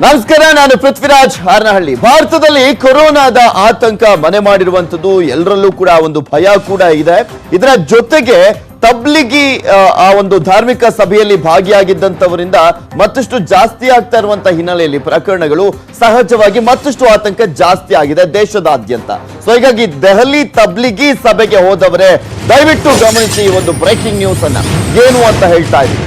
ನಮಸ್ಕಾರ, ನಾನು ಪೃಥ್ವಿರಾಜ್ ಹಾರನಹಳ್ಳಿ. ಭಾರತದಲ್ಲಿ ಕೊರೋನಾದ ಆತಂಕ ಮನೆ ಮಾಡಿರುವಂತದ್ದು, ಎಲ್ಲರಲ್ಲೂ ಕೂಡ ಒಂದು ಭಯ ಕೂಡ ಇದೆ. ಇದರ ಜೊತೆಗೆ ತಬ್ಲಿಗಿ ಆ ಒಂದು ಧಾರ್ಮಿಕ ಸಭೆಯಲ್ಲಿ ಭಾಗಿಯಾಗಿದ್ದಂತವರಿಂದ ಮತ್ತಷ್ಟು ಜಾಸ್ತಿ ಆಗ್ತಾ ಇರುವಂತಹ ಹಿನ್ನೆಲೆಯಲ್ಲಿ ಪ್ರಕರಣಗಳು ಸಹಜವಾಗಿ ಮತ್ತಷ್ಟು ಆತಂಕ ಜಾಸ್ತಿ ಆಗಿದೆ ದೇಶದಾದ್ಯಂತ. ಸೊ ಹೀಗಾಗಿ ದೆಹಲಿ ತಬ್ಲಿಗಿ ಸಭೆಗೆ ಹೋದವರೇ ದಯವಿಟ್ಟು ಗಮನಿಸಿ ಈ ಒಂದು ಬ್ರೇಕಿಂಗ್ ನ್ಯೂಸ್ ಅನ್ನ ಏನು ಅಂತ ಹೇಳ್ತಾ ಇದ್ದೀವಿ.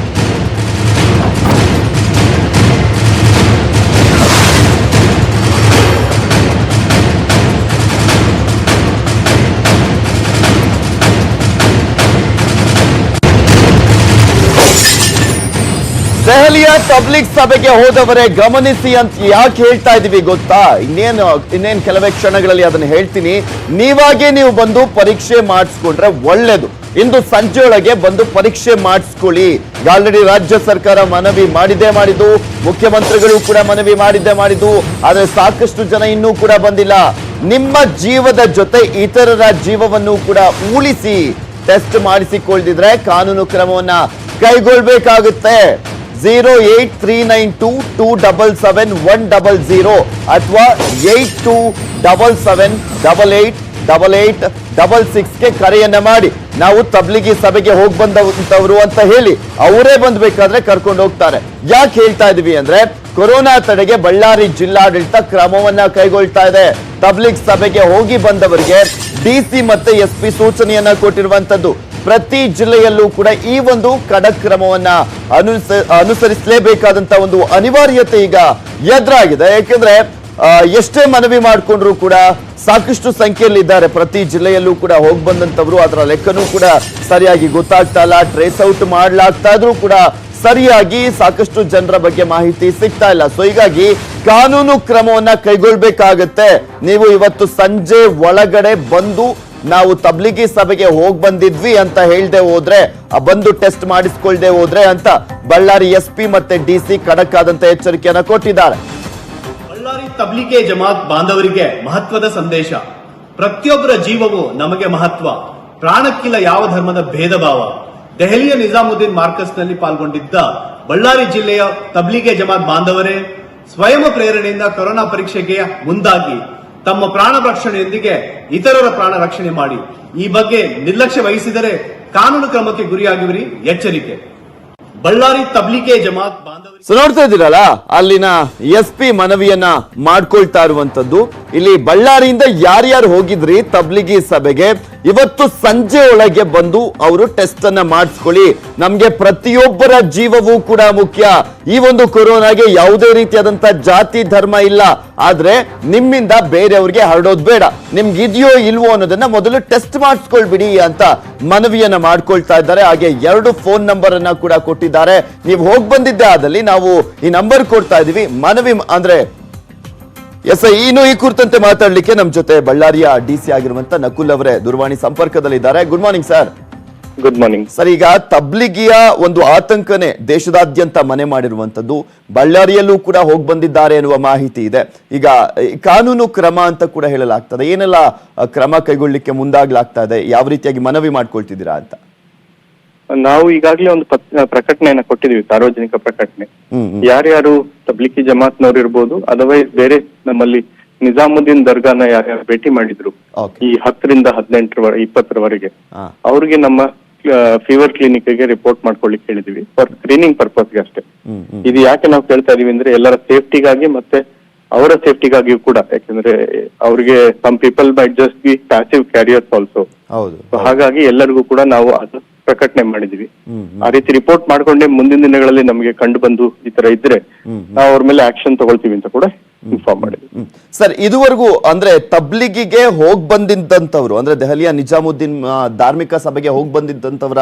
ದೆಹಲಿಯ ತಬ್ಲಿಗ್ ಸಭೆಗೆ ಹೋದವರೇ ಗಮನಿಸಿ ಅಂತ ಯಾಕೆ ಹೇಳ್ತಾ ಇದೀವಿ ಗೊತ್ತಾ? ಇನ್ನೇನು ಕೆಲವೇ ಕ್ಷಣಗಳಲ್ಲಿ ಅದನ್ನ ಹೇಳ್ತೀನಿ. ನೀವು ಬಂದು ಪರೀಕ್ಷೆ ಮಾಡಿಸ್ಕೊಂಡ್ರೆ ಒಳ್ಳೇದು. ಇಂದು ಸಂಜೆಯೊಳಗೆ ಬಂದು ಪರೀಕ್ಷೆ ಮಾಡಿಸ್ಕೊಳ್ಳಿ. ಆಲ್ರೆಡಿ ರಾಜ್ಯ ಸರ್ಕಾರ ಮನವಿ ಮಾಡಿದ್ದು, ಮುಖ್ಯಮಂತ್ರಿಗಳು ಕೂಡ ಮನವಿ ಮಾಡಿದ್ದು, ಆದ್ರೆ ಸಾಕಷ್ಟು ಜನ ಇನ್ನೂ ಕೂಡ ಬಂದಿಲ್ಲ. ನಿಮ್ಮ ಜೀವದ ಜೊತೆ ಇತರರ ಜೀವವನ್ನು ಕೂಡ ಉಳಿಸಿ ಟೆಸ್ಟ್ ಮಾಡಿಸಿಕೊಳ್ಳದಿದ್ರೆ ಕಾನೂನು ಕ್ರಮವನ್ನ ಕೈಗೊಳ್ಳಬೇಕಾಗುತ್ತೆ. 08392277100 ಅಥವಾ 8277888866ಗೆ ಕರೆಯನ್ನ ಮಾಡಿ ನಾವು ತಬ್ಲಿಗಿ ಸಭೆಗೆ ಹೋಗಿ ಬಂದವರು ಅಂತ ಹೇಳಿ ಅವರೇ ಬಂದ್ಬೇಕಾದ್ರೆ ಕರ್ಕೊಂಡು ಹೋಗ್ತಾರೆ. ಯಾಕೆ ಹೇಳ್ತಾ ಇದೀವಿ ಅಂದ್ರೆ, ಕೊರೋನಾ ತಡೆಗೆ ಬಳ್ಳಾರಿ ಜಿಲ್ಲಾಡಳಿತ ಕ್ರಮವನ್ನ ಕೈಗೊಳ್ತಾ ಇದೆ. ತಬ್ಲಿಗ್ ಸಭೆಗೆ ಹೋಗಿ ಬಂದವರಿಗೆ ಡಿಸಿ ಮತ್ತೆ ಎಸ್ಪಿ ಸೂಚನೆಯನ್ನ ಕೊಟ್ಟಿರುವಂತದ್ದು. ಪ್ರತಿ ಜಿಲ್ಲೆಯಲ್ಲೂ ಕೂಡ ಈ ಒಂದು ಖಡಕ್ ಕ್ರಮವನ್ನ ಅನುಸರಿಸಲೇಬೇಕಾದಂತ ಒಂದು ಅನಿವಾರ್ಯತೆ ಈಗ ಎದುರಾಗಿದೆ. ಯಾಕೆಂದ್ರೆ ಎಷ್ಟೇ ಮನವಿ ಮಾಡಿಕೊಂಡ್ರು ಕೂಡ ಸಾಕಷ್ಟು ಸಂಖ್ಯೆಯಲ್ಲಿ ಇದ್ದಾರೆ ಪ್ರತಿ ಜಿಲ್ಲೆಯಲ್ಲೂ ಕೂಡ ಹೋಗಿ ಬಂದಂತವ್ರು. ಅದರ ಲೆಕ್ಕನೂ ಕೂಡ ಸರಿಯಾಗಿ ಗೊತ್ತಾಗ್ತಾ ಇಲ್ಲ. ಟ್ರೇಸ್ ಔಟ್ ಮಾಡ್ಲಾಗ್ತಾ ಇದ್ರೂ ಕೂಡ ಸರಿಯಾಗಿ ಸಾಕಷ್ಟು ಜನರ ಬಗ್ಗೆ ಮಾಹಿತಿ ಸಿಗ್ತಾ ಇಲ್ಲ. ಸೊ ಹೀಗಾಗಿ ಕಾನೂನು ಕ್ರಮವನ್ನ ಕೈಗೊಳ್ಬೇಕಾಗತ್ತೆ. ನೀವು ಇವತ್ತು ಸಂಜೆ ಒಳಗಡೆ ಬಂದು ನಾವು ತಬ್ಲಿಗಿ ಸಭೆಗೆ ಹೋಗಿ ಬಂದಿದ್ವಿ ಅಂತ ಹೇಳ್ದೆ ಹೋದ್ರೆ, ಬಂದು ಟೆಸ್ಟ್ ಮಾಡಿಸ್ಕೊಳ್ದೆ ಹೋದ್ರೆ ಅಂತ ಬಳ್ಳಾರಿ ಎಸ್ಪಿ ಮತ್ತೆ ಡಿಸಿ ಖಡಕ್ ಆದಂತ ಎಚ್ಚರಿಕೆಯನ್ನ ಕೊಟ್ಟಿದ್ದಾರೆ. ಬಳ್ಳಾರಿ ತಬ್ಲಿಗಿ ಜಮಾತ್ ಬಾಂಧವರಿಗೆ ಮಹತ್ವದ ಸಂದೇಶ. ಪ್ರತಿಯೊಬ್ಬರ ಜೀವವು ನಮಗೆ ಮಹತ್ವ. ಪ್ರಾಣಕ್ಕಿಲ್ಲ ಯಾವ ಧರ್ಮದ ಭೇದ ಭಾವ. ದೆಹಲಿಯ ನಿಜಾಮುದ್ದೀನ್ ಮಾರ್ಕಸ್ ನಲ್ಲಿ ಪಾಲ್ಗೊಂಡಿದ್ದ ಬಳ್ಳಾರಿ ಜಿಲ್ಲೆಯ ತಬ್ಲಿಗಿ ಜಮಾತ್ ಬಾಂಧವರೇ ಸ್ವಯಂ ಪ್ರೇರಣೆಯಿಂದ ಕೊರೋನಾ ಪರೀಕ್ಷೆಗೆ ಮುಂದಾಗಿ ತಮ್ಮ ಪ್ರಾಣ ರಕ್ಷಣೆಯೊಂದಿಗೆ ಇತರರ ಪ್ರಾಣ ರಕ್ಷಣೆ ಮಾಡಿ. ಈ ಬಗ್ಗೆ ನಿರ್ಲಕ್ಷ್ಯ ವಹಿಸಿದರೆ ಕಾನೂನು ಕ್ರಮಕ್ಕೆ ಗುರಿಯಾಗುವಿರಿ. ಎಚ್ಚರಿಕೆ. ಬಳ್ಳಾರಿ ತಬ್ಲಿಗಿ ಜಮಾತ್ ಬಾಂಧವರಿಗೆ ನೋಡ್ತಾ ಇದ್ದೀರಲ್ಲ, ಅಲ್ಲಿನ ಎಸ್ಪಿ ಮನವಿಯನ್ನ ಮಾಡ್ಕೊಳ್ತಾ ಇರುವಂತದ್ದು. ಇಲ್ಲಿ ಬಳ್ಳಾರಿಯಿಂದ ಯಾರ್ಯಾರು ಹೋಗಿದ್ರಿ ತಬ್ಲಿಗಿ ಸಭೆಗೆ, ಇವತ್ತು ಸಂಜೆ ಒಳಗೆ ಬಂದು ಅವರು ಟೆಸ್ಟ್ ಅನ್ನ ಮಾಡಿಸ್ಕೊಳ್ಳಿ. ನಮ್ಗೆ ಪ್ರತಿಯೊಬ್ಬರ ಜೀವವೂ ಕೂಡ ಮುಖ್ಯ. ಈ ಒಂದು ಕೊರೋನಾಗೆ ಯಾವುದೇ ರೀತಿಯಾದಂತ ಜಾತಿ ಧರ್ಮ ಇಲ್ಲ. ಆದ್ರೆ ನಿಮ್ಮಿಂದ ಬೇರೆಯವ್ರಿಗೆ ಹರಡೋದು ಬೇಡ. ನಿಮ್ಗೆ ಇದೆಯೋ ಇಲ್ವೋ ಅನ್ನೋದನ್ನ ಮೊದಲು ಟೆಸ್ಟ್ ಮಾಡಿಸ್ಕೊಳ್ಬಿಡಿ ಅಂತ ಮನವಿಯನ್ನ ಮಾಡ್ಕೊಳ್ತಾ ಇದ್ದಾರೆ. ಹಾಗೆ 2 ಫೋನ್ ನಂಬರ್ ಅನ್ನ ಕೂಡ ಕೊಟ್ಟಿದ್ದಾರೆ. ನೀವು ಹೋಗಿ ಬಂದಿದ್ದೆ ಆದಲ್ಲಿ ನಾವು ಈ ನಂಬರ್ ಕೊಡ್ತಾ ಇದೀವಿ. ಮನವಿ ಅಂದ್ರೆ ಇನ್ನು ಈ ಕುರಿತಂತೆ ಮಾತಾಡ್ಲಿಕ್ಕೆ ನಮ್ಮ ಜೊತೆ ಬಳ್ಳಾರಿಯ ಡಿಸಿ ಆಗಿರುವಂತ ನಕುಲ್ ಅವರೇ ದೂರವಾಣಿ ಸಂಪರ್ಕದಲ್ಲಿದ್ದಾರೆ. Good morning sir. Good morning sir. ಈಗ ತಬ್ಲಿಗಿಯ ಒಂದು ಆತಂಕನೇ ದೇಶದಾದ್ಯಂತ ಮನೆ ಮಾಡಿರುವಂತದ್ದು. ಬಳ್ಳಾರಿಯಲ್ಲೂ ಕೂಡ ಹೋಗಿ ಬಂದಿದ್ದಾರೆ ಎನ್ನುವ ಮಾಹಿತಿ ಇದೆ. ಈಗ ಕಾನೂನು ಕ್ರಮ ಅಂತ ಕೂಡ ಹೇಳಲಾಗ್ತದೆ. ಏನೆಲ್ಲ ಕ್ರಮ ಕೈಗೊಳ್ಳಿಕ್ಕೆ ಮುಂದಾಗ್ಲಾಗ್ತಾ ಇದೆ, ಯಾವ ರೀತಿಯಾಗಿ ಮನವಿ ಮಾಡ್ಕೊಳ್ತಿದ್ದೀರಾ ಅಂತ? ನಾವು ಈಗಾಗಲೇ ಒಂದು ಪ್ರಕಟಣೆಯನ್ನ ಕೊಟ್ಟಿದೀವಿ, ಸಾರ್ವಜನಿಕ ಪ್ರಕಟಣೆ. ಯಾರ್ಯಾರು ತಬ್ಲಿಗಿ ಜಮಾತ್ನವ್ರು ಇರ್ಬೋದು, ಅದರ್ವೈಸ್ ಬೇರೆ ನಮ್ಮಲ್ಲಿ ನಿಜಾಮುದ್ದೀನ್ ದರ್ಗಾನ ಯಾರ್ಯಾರು ಭೇಟಿ ಮಾಡಿದ್ರು ಈ 10ರಿಂದ 20ರವರೆಗೆ ಅವ್ರಿಗೆ ನಮ್ಮ ಫೀವರ್ ಕ್ಲಿನಿಕ್ ಗೆ ರಿಪೋರ್ಟ್ ಮಾಡ್ಕೊಳ್ಳಿಕ್ಕೆ ಹೇಳಿದೀವಿ. ಫಾರ್ ಸ್ಕ್ರೀನಿಂಗ್ ಪರ್ಪಸ್ಗೆ ಅಷ್ಟೇ. ಇದು ಯಾಕೆ ನಾವು ಕೇಳ್ತಾ ಇದೀವಿ ಅಂದ್ರೆ, ಎಲ್ಲರ ಸೇಫ್ಟಿಗಾಗಿ ಮತ್ತೆ ಅವರ ಸೇಫ್ಟಿಗಾಗಿಯೂ ಕೂಡ. ಯಾಕಂದ್ರೆ ಅವ್ರಿಗೆ some people might just be passive carriers also. ಹಾಗಾಗಿ ಎಲ್ಲರಿಗೂ ಕೂಡ ನಾವು ಅದು ಪ್ರಕಟಣೆ ಮಾಡಿದೀವಿ. ಆ ರೀತಿ ರಿಪೋರ್ಟ್ ಮಾಡ್ಕೊಂಡೆ ಮುಂದಿನ ದಿನಗಳಲ್ಲಿ ನಮಗೆ ಕಂಡು ಬಂದು ಈ ತರ ಇದ್ರೆ ನಾವು ಅವ್ರ ಮೇಲೆ ಆಕ್ಷನ್ ತಗೊಳ್ತೀವಿ ಅಂತ ಕೂಡ ಇನ್ಫಾರ್ಮ್ ಮಾಡಿದ್ವಿ. ಸರ್, ಇದುವರೆಗೂ ಅಂದ್ರೆ ತಬ್ಲಿಗಿಗೆ ಹೋಗ್ ಬಂದಿದ್ದಂತವ್ರು ಅಂದ್ರೆ ದೆಹಲಿಯ ನಿಜಾಮುದ್ದೀನ್ ಧಾರ್ಮಿಕ ಸಭೆಗೆ ಹೋಗಿ ಬಂದಿದ್ದಂತವರ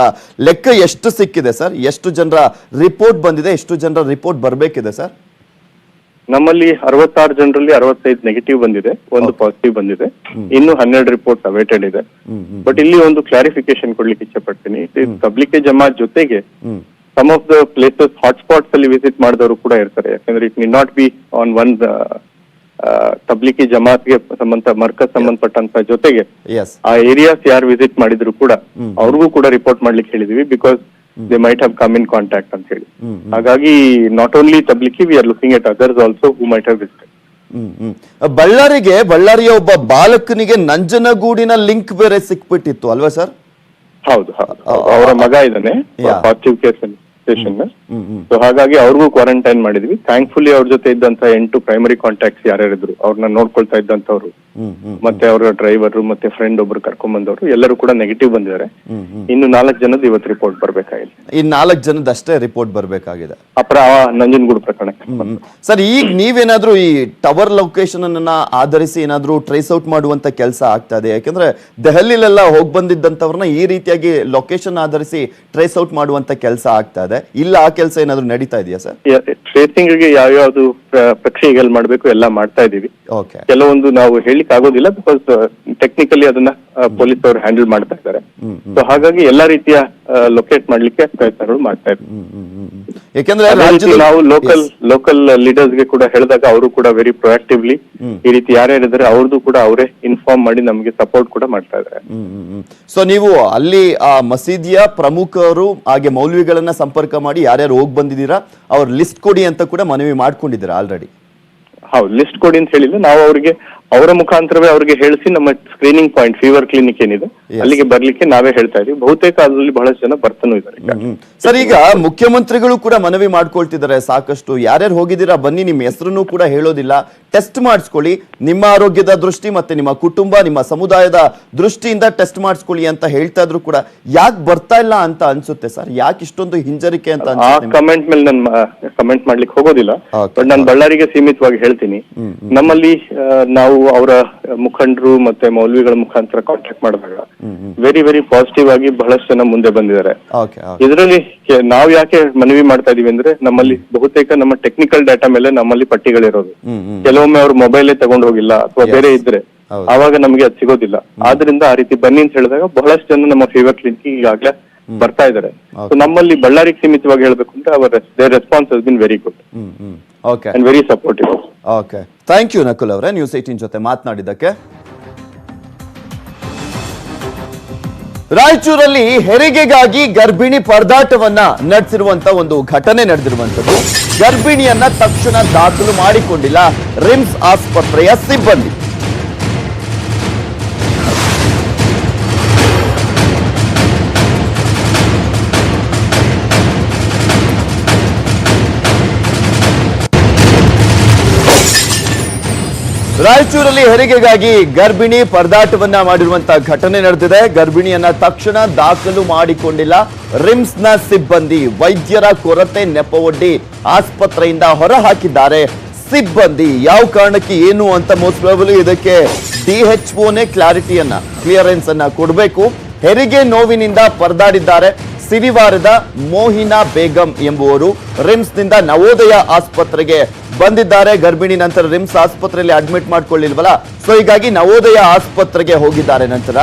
ಲೆಕ್ಕ ಎಷ್ಟು ಸಿಕ್ಕಿದೆ ಸರ್? ಎಷ್ಟು ಜನರ ರಿಪೋರ್ಟ್ ಬಂದಿದೆ? ಎಷ್ಟು ಜನರ ರಿಪೋರ್ಟ್ ಬರ್ಬೇಕಿದೆ ಸರ್? ನಮ್ಮಲ್ಲಿ 66 ಜನರಲ್ಲಿ 65 ನೆಗೆಟಿವ್ ಬಂದಿದೆ, 1 ಪಾಸಿಟಿವ್ ಬಂದಿದೆ. ಇನ್ನು 12 ರಿಪೋರ್ಟ್ ಅವೇಟೆಡ್ ಇದೆ. ಬಟ್ ಇಲ್ಲಿ ಒಂದು ಕ್ಲಾರಿಫಿಕೇಶನ್ ಕೊಡ್ಲಿಕ್ಕೆ ಇಚ್ಛೆ ಪಡ್ತೀನಿ. ತಬ್ಲಿಗಿ ಜಮಾತ್ ಜೊತೆಗೆ some of the places hotspots ಅಲ್ಲಿ ವಿಸಿಟ್ ಮಾಡಿದವರು ಕೂಡ ಇರ್ತಾರೆ. ಯಾಕಂದ್ರೆ it need not be on one Tablighi ಜಮಾತ್ಗೆ ಮರ್ಕಸ್ ಸಂಬಂಧಪಟ್ಟಂತ ಜೊತೆಗೆ ಆ ಏರಿಯಾಸ್ ಯಾರು ವಿಸಿಟ್ ಮಾಡಿದ್ರು ಕೂಡ ಅವ್ರಿಗೂ ಕೂಡ ರಿಪೋರ್ಟ್ ಮಾಡ್ಲಿಕ್ಕೆ ಹೇಳಿದೀವಿ. Because they might have come in contact ಅಂತ ಹೇಳಿ. ಹಾಗಾಗಿ not only Tablighi, we are looking at others also who might have visited. ಬಳ್ಳಾರಿಯ ಒಬ್ಬ ಬಾಲಕನಿಗೆ ನಂಜನಗೂಡಿನ ಲಿಂಕ್ ಬೇರೆ ಸಿಕ್ಬಿಟ್ಟಿತ್ತು ಅಲ್ವಾ ಸರ್? ಹೌದು, ಅವರ ಮಗ ಇದ್ದಾನೆ ಪಾಸಿಟಿವ್ ಕೇಸ್ ಸ್ಟೇಷನ್. ಸೊ ಹಾಗಾಗಿ ಅವ್ರಿಗೂ ಕ್ವಾರಂಟೈನ್ ಮಾಡಿದ್ವಿ. ಥ್ಯಾಂಕ್ಫುಲಿ ಅವ್ರ ಜೊತೆ ಇದ್ದಂತ 8 ಪ್ರೈಮರಿ ಕಾಂಟ್ಯಾಕ್ಟ್ಸ್ ಯಾರ್ಯಾರಿದ್ರು ಅವ್ರನ್ನ ನೋಡ್ಕೊಳ್ತಾ ಇದ್ದಂತವ್ರು, ಮತ್ತೆ ಅವರ ಡ್ರೈವರ್ ಮತ್ತೆ ಫ್ರೆಂಡ್ ಒಬ್ರು ಕರ್ಕೊಂಡ್ ಬಂದವರು ಎಲ್ಲರೂ ಕೂಡ ನೆಗೆಟಿವ್ ಬಂದಿದ್ದಾರೆ. ಇನ್ನು 4 ಜನದ ಇವತ್ತು ರಿಪೋರ್ಟ್ ಬರ್ಬೇಕಾಗಿದೆ. ಈ 4 ಜನದಷ್ಟೇ ರಿಪೋರ್ಟ್ ಬರ್ಬೇಕಾಗಿದೆ ನಂಜನಗೂಡು ಪ್ರಕರಣಕ್ಕೆ. ಸರ್, ಈಗ ನೀವೇನಾದ್ರೂ ಈ ಟವರ್ ಲೊಕೇಶನ್ ಅನ್ನ ಆಧರಿಸಿ ಏನಾದ್ರೂ ಟ್ರೇಸ್ ಔಟ್ ಮಾಡುವಂತ ಕೆಲಸ ಆಗ್ತಾ ಇದೆ? ಯಾಕಂದ್ರೆ ದೆಹಲಿಲೆಲ್ಲ ಹೋಗಿ ಬಂದಿದ್ದಂತವ್ರನ್ನ ಈ ರೀತಿಯಾಗಿ ಲೊಕೇಶನ್ ಆಧರಿಸಿ ಟ್ರೇಸ್ ಔಟ್ ಮಾಡುವಂತ ಕೆಲಸ ಆಗ್ತಾ ಇದೆ. ಇಲ್ಲ ಆ ಕೆಲಸ ಏನಾದ್ರು ನಡೀತಾ ಇದೆಯಾ ಸರ್? ಟ್ರೇಸಿಂಗ್ ಗೆ ಯಾವ್ಯಾವ್ದು ಪ್ರಕ್ರಿಯೆಗಳು ಮಾಡ್ಬೇಕು ಎಲ್ಲ ಮಾಡ್ತಾ ಇದೀವಿ. ಕೆಲವೊಂದು ನಾವು ಹೇಳಿಕ್ ಆಗೋದಿಲ್ಲ, ಬಿಕಾಸ್ ಟೆಕ್ನಿಕಲಿ ಅದನ್ನ ಪೊಲೀಸ್ ಅವರು ಹ್ಯಾಂಡಲ್ ಮಾಡ್ತಾ ಇದ್ದಾರೆ. ಸೊ ಹಾಗಾಗಿ ಎಲ್ಲಾ ರೀತಿಯ ಲೊಕೇಟ್ ಮಾಡ್ಲಿಕ್ಕೆ ಪ್ರಯತ್ನಗಳು ಮಾಡ್ತಾ ಇದ್ದೀವಿ. ಯಾಕಂದ್ರೆ ನಾವು ಲೋಕಲ್ ಲೀಡರ್ಸ್ ಗೆ ಕೂಡ ಹೇಳಿದಾಗ ಅವರು ಕೂಡ ವೆರಿ ಪ್ರೊಆಕ್ಟಿವ್ಲಿ ಈ ರೀತಿ ಯಾರ್ಯಾರಿದ್ದಾರೆ ಅವ್ರದ್ದು ಕೂಡ ಅವರೇ ಇನ್ಫಾರ್ಮ್ ಮಾಡಿ ನಮಗೆ ಸಪೋರ್ಟ್ ಕೂಡ ಮಾಡ್ತಾ ಇದ್ದಾರೆ. ಸೊ ನೀವು ಅಲ್ಲಿ ಆ ಮಸೀದಿಯ ಪ್ರಮುಖರು ಹಾಗೆ ಮೌಲ್ವಿಗಳನ್ನ ಸಂಪರ್ಕ ಮಾಡಿ ಯಾರ್ಯಾರು ಹೋಗಿ ಬಂದಿದ್ದೀರಾ ಅವ್ರ ಲಿಸ್ಟ್ ಕೊಡಿ ಅಂತ ಕೂಡ ಮನವಿ ಮಾಡ್ಕೊಂಡಿದ್ದೀರಾ ಆಲ್ರೆಡಿ? ಹೌದು, ಲಿಸ್ಟ್ ಕೊಡಿ ಅಂತ ಹೇಳಿಲ್ಲ, ನಾವು ಅವರಿಗೆ ಅವರ ಮುಖಾಂತರವೇ ಅವ್ರಿಗೆ ಹೇಳಿಸಿ ನಮ್ಮ ಸ್ಕ್ರೀನಿಂಗ್ ಪಾಯಿಂಟ್ ಫೀವರ್ ಕ್ಲಿನಿಕ್ ಏನಿದೆ ಅಲ್ಲಿಗೆ ಬರ್ಲಿಕ್ಕೆ ನಾವೇ ಹೇಳ್ತಾ ಇದೀವಿ. ಬಹುತೇಕ ಅದರಲ್ಲಿ ಬಹಳಷ್ಟು ಜನ ಬರ್ತಾನೂ ಇದ್ದಾರೆ. ಸರ್, ಈಗ ಮುಖ್ಯಮಂತ್ರಿಗಳು ಕೂಡ ಮನವಿ ಮಾಡ್ಕೊಳ್ತಿದ್ದಾರೆ ಸಾಕಷ್ಟು, ಯಾರ್ಯಾರು ಹೋಗಿದ್ದೀರಾ ಬನ್ನಿ, ನಿಮ್ಮ ಹೆಸರನ್ನು ಕೂಡ ಹೇಳೋದಿಲ್ಲ, ಟೆಸ್ಟ್ ಮಾಡಿಸ್ಕೊಳ್ಳಿ, ನಿಮ್ಮ ಆರೋಗ್ಯದ ದೃಷ್ಟಿ ಮತ್ತೆ ನಿಮ್ಮ ಕುಟುಂಬ ನಿಮ್ಮ ಸಮುದಾಯದ ದೃಷ್ಟಿಯಿಂದ ಟೆಸ್ಟ್ ಮಾಡಿಸ್ಕೊಳ್ಳಿ ಅಂತ ಹೇಳ್ತಾ ಇದ್ರು ಕೂಡ ಯಾಕೆ ಬರ್ತಾ ಇಲ್ಲ ಅಂತ ಅನ್ಸುತ್ತೆ ಸರ್? ಯಾಕೆ ಇಷ್ಟೊಂದು ಹಿಂಜರಿಕೆ ಅಂತ? ಆ ಕಮೆಂಟ್ ಮೇಲೆ ನಾನು ಕಮೆಂಟ್ ಮಾಡ್ಲಿಕ್ಕೆ ಹೋಗೋದಿಲ್ಲ, ಬಟ್ ನಾನು ಬಳ್ಳಾರಿಗೆ ಸೀಮಿತವಾಗಿ ಹೇಳ್ತೀನಿ. ನಮ್ಮಲ್ಲಿ ನಾವು ಅವರ ಮುಖಂಡರು ಮತ್ತೆ ಮೌಲ್ವಿಗಳ ಮುಖಾಂತರ ಕಾಂಟ್ಯಾಕ್ಟ್ ಮಾಡಿದಾಗ ವೆರಿ ವೆರಿ ಪಾಸಿಟಿವ್ ಆಗಿ ಬಹಳಷ್ಟು ಜನ ಮುಂದೆ ಬಂದಿದ್ದಾರೆ. ಇದರಲ್ಲಿ ನಾವು ಯಾಕೆ ಮನವಿ ಮಾಡ್ತಾ ಇದೀವಿ ಅಂದ್ರೆ, ನಮ್ಮಲ್ಲಿ ಬಹುತೇಕ ನಮ್ಮ ಟೆಕ್ನಿಕಲ್ ಡಾಟಾ ಮೇಲೆ ನಮ್ಮಲ್ಲಿ ಪಟ್ಟಿಗಳಿರೋದು. ಕೆಲವೊಮ್ಮೆ ಅವ್ರ ಮೊಬೈಲೇ ತಗೊಂಡು ಹೋಗಿಲ್ಲ ಅಥವಾ ಬೇರೆ ಇದ್ರೆ ಆವಾಗ ನಮಗೆ ಅದು ಸಿಗೋದಿಲ್ಲ. ಆದ್ರಿಂದ ಆ ರೀತಿ ಬನ್ನಿ ಅಂತ ಹೇಳಿದಾಗ ಬಹಳಷ್ಟು ಜನ ನಮ್ಮ ಫೀವರ್ ಕ್ಲಿನಿಕ್ ಈಗಾಗಲೇ ಬರ್ತಾ ಇದ್ದಾರೆ. ಸೊ ನಮ್ಮಲ್ಲಿ ಬಳ್ಳಾರಿಗೆ ಸೀಮಿತವಾಗಿ ಹೇಳ್ಬೇಕು ಅಂದ್ರೆ there response has been very good and very supportive. Okay, thank you Nakul ಅವರೇ ನ್ಯೂಸ್ 18 ಜೊತೆ ಮಾತನಾಡಿದ್ದಕ್ಕೆ. ರಾಯಚೂರಲ್ಲಿ ಹೆರಿಗೆಗಾಗಿ ಗರ್ಭಿಣಿ ಪರದಾಟವನ್ನ ನಡೆಸಿರುವಂತ ಒಂದು ಘಟನೆ ನಡೆದಿರುವಂತದ್ದು. ಗರ್ಭಿಣಿಯನ್ನ ತಕ್ಷಣ ದಾಖಲು ಮಾಡಿಕೊಂಡಿಲ್ಲ ರಿಮ್ಸ್ ಆಸ್ಪತ್ರೆಯ ಸಿಬ್ಬಂದಿ. ರಾಯಚೂರಲ್ಲಿ ಹೆರಿಗೆಗಾಗಿ ಗರ್ಭಿಣಿ ಪರದಾಟವನ್ನ ಮಾಡಿರುವಂತಹ ಘಟನೆ ನಡೆದಿದೆ. ಗರ್ಭಿಣಿಯನ್ನ ತಕ್ಷಣ ದಾಖಲು ಮಾಡಿಕೊಂಡಿಲ್ಲ ರಿಮ್ಸ್ನ ಸಿಬ್ಬಂದಿ. ವೈದ್ಯರ ಕೊರತೆ ನೆಪವೊಡ್ಡಿ ಆಸ್ಪತ್ರೆಯಿಂದ ಹೊರ ಹಾಕಿದ್ದಾರೆ ಸಿಬ್ಬಂದಿ. ಯಾವ ಕಾರಣಕ್ಕೆ ಏನು ಅಂತ ಮೋಸ್ಟ್ ಪ್ರಾಬಬ್ಲಿ ಇದಕ್ಕೆ DHOನೇ ಕ್ಲಿಯರೆನ್ಸ್ ಅನ್ನ ಕೊಡಬೇಕು. ಹೆರಿಗೆ ನೋವಿನಿಂದ ಪರದಾಡಿದ್ದಾರೆ ಸಿರಿವಾರದ ಮೋಹಿನಾ ಬೇಗಂ ಎಂಬುವರು ರಿಮ್ಸ್ನಿಂದ ನವೋದಯ ಆಸ್ಪತ್ರೆಗೆ ಬಂದಿದ್ದಾರೆ. ಗರ್ಭಿಣಿ ನಂತರ ರಿಮ್ಸ್ ಆಸ್ಪತ್ರೆಯಲ್ಲಿ ಅಡ್ಮಿಟ್ ಮಾಡ್ಕೊಳ್ಳಿಲ್ವಲ್ಲ, ಸೊ ಹೀಗಾಗಿ ನವೋದಯ ಆಸ್ಪತ್ರೆಗೆ ಹೋಗಿದ್ದಾರೆ. ನಂತರ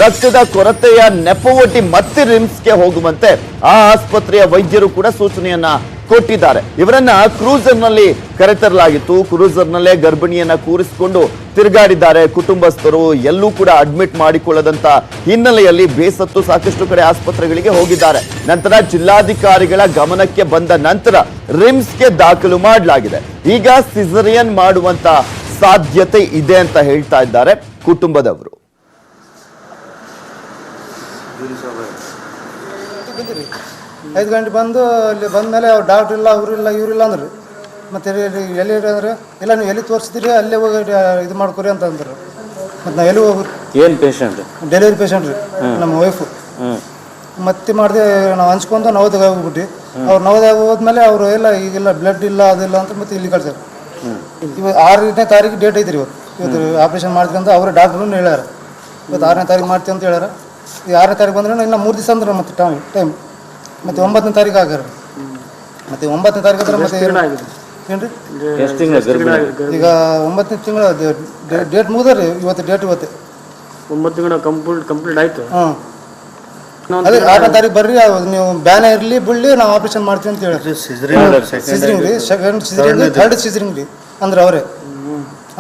ರಕ್ತದ ಕೊರತೆಯ ನೆಪವೊಡ್ಡಿ ಮತ್ತೆ ರಿಮ್ಸ್ಗೆ ಹೋಗುವಂತೆ ಆ ಆಸ್ಪತ್ರೆಯ ವೈದ್ಯರು ಕೂಡ ಸೂಚನೆಯನ್ನ ಕೊಟ್ಟಿದ್ದಾರೆ. ಇವರನ್ನ ಕ್ರೂಸರ್ ನಲ್ಲಿ ಕರೆತರಲಾಗಿತ್ತು. ಕ್ರೂಸರ್ ನಲ್ಲೇ ಗರ್ಭಿಣಿಯನ್ನ ಕೂರಿಸಿಕೊಂಡು ತಿರುಗಾಡಿದ್ದಾರೆ ಕುಟುಂಬಸ್ಥರು. ಎಲ್ಲೂ ಕೂಡ ಅಡ್ಮಿಟ್ ಮಾಡಿಕೊಳ್ಳದಂತ ಹಿನ್ನೆಲೆಯಲ್ಲಿ ಬೇಸತ್ತು ಸಾಕಷ್ಟು ಕಡೆ ಆಸ್ಪತ್ರೆಗಳಿಗೆ ಹೋಗಿದ್ದಾರೆ. ನಂತರ ಜಿಲ್ಲಾಧಿಕಾರಿಗಳ ಗಮನಕ್ಕೆ ಬಂದ ನಂತರ ರಿಮ್ಸ್ಗೆ ದಾಖಲು ಮಾಡಲಾಗಿದೆ. ಈಗ ಸಿಸರಿಯನ್ ಮಾಡುವಂತ ಸಾಧ್ಯತೆ ಇದೆ ಅಂತ ಹೇಳ್ತಾ ಇದ್ದಾರೆ ಕುಟುಂಬದವರು. 5 ಗಂಟೆ ಬಂದು ಇಲ್ಲಿ ಬಂದಮೇಲೆ ಅವ್ರು ಡಾಕ್ಟ್ರ್ ಇಲ್ಲ ಅವರಿಲ್ಲ ಇವರಿಲ್ಲ ಅಂದರು. ಮತ್ತು ಎಲ್ಲಿ ಅಂದ್ರೆ ಇಲ್ಲ ನೀವು ಎಲ್ಲಿ ತೋರಿಸಿದ್ರಿ ಅಲ್ಲೇ ಹೋಗಿ ಇದು ಮಾಡ್ಕೊರಿ ಅಂತ ಅಂದರು. ಮತ್ತು ನಾವು ಎಲ್ಲಿ ಹೋಗ್ರಿ? ಏನು ಪೇಷಂಟ್? ಡೆಲಿವರಿ ಪೇಷಂಟ್ ರೀ, ನಮ್ಮ ವೈಫು. ಮತ್ತೆ ಮಾಡಿದೆ ನಾವು ಹಂಚ್ಕೊಂಡು ನವೋದಯ ಹೋಗ್ಬಿಟ್ಟು ಅವ್ರು ನವೋದಯ ಹೋದ್ಮೇಲೆ ಅವರು ಎಲ್ಲ ಈಗಿಲ್ಲ ಬ್ಲಡ್ ಇಲ್ಲ ಅದಿಲ್ಲ ಅಂತ ಮತ್ತೆ ಇಲ್ಲಿ ಕಳ್ಸಾರೆ. ಇವತ್ತು 6ನೇ ತಾರೀಕು ಡೇಟ್ ಐತ್ರಿ. ಇವತ್ತು ಆಪ್ರೇಷನ್ ಮಾಡ್ತೀವಿ ಅಂತ ಅವರೇ ಡಾಕ್ಟ್ರು ಹೇಳ್ಯಾರ. ಇವತ್ತು 6ನೇ ತಾರೀಕು ಮಾಡ್ತೀವಿ ಅಂತ ಹೇಳ್ಯಾರ. ಈ 6ನೇ ತಾರೀಕು ಬಂದ್ರೆ ಇನ್ನು 3 ದಿವಸ ಅಂದ್ರೆ ಮತ್ತೆ ಟೈಮ್ ಮತ್ತೆ 9ನೇ ತಾರೀಕು ಆಗಾರ. ಮತ್ತೆ 9ನೇ ತಾರೀಕು ಅಂದ್ರೆ ಮತ್ತೆ ಏನ್ರಿ ಈಗ 9ನೇ ತಿಂಗಳು ಡೇಟ್ ಮುಗಿದ್ರಿ. ಇವತ್ತು ಡೇಟ್ ಇವತ್ತು 9 ತಿಂಗಳು ಕಂಪ್ಲೀಟ್ ಆಯ್ತು. ಅದೇ 6ನೇ ತಾರೀಕು ಬರ್ರಿ, ನೀವು ಬ್ಯಾನ ಇರಲಿ ಬಿಡ್ಲಿ ನಾವು ಆಪರೇಷನ್ ಮಾಡ್ತೀವಿ ಅಂತ ಹೇಳಿ. ಸಿಜರಿಂಗ್ ರೀ, ಸೆಕೆಂಡ್ ಸಿಜರಿಂಗ್, ಥರ್ಡ್ ಸಿಜರಿಂಗ್ ರೀ ಅಂದ್ರೆ ಅವರೇ.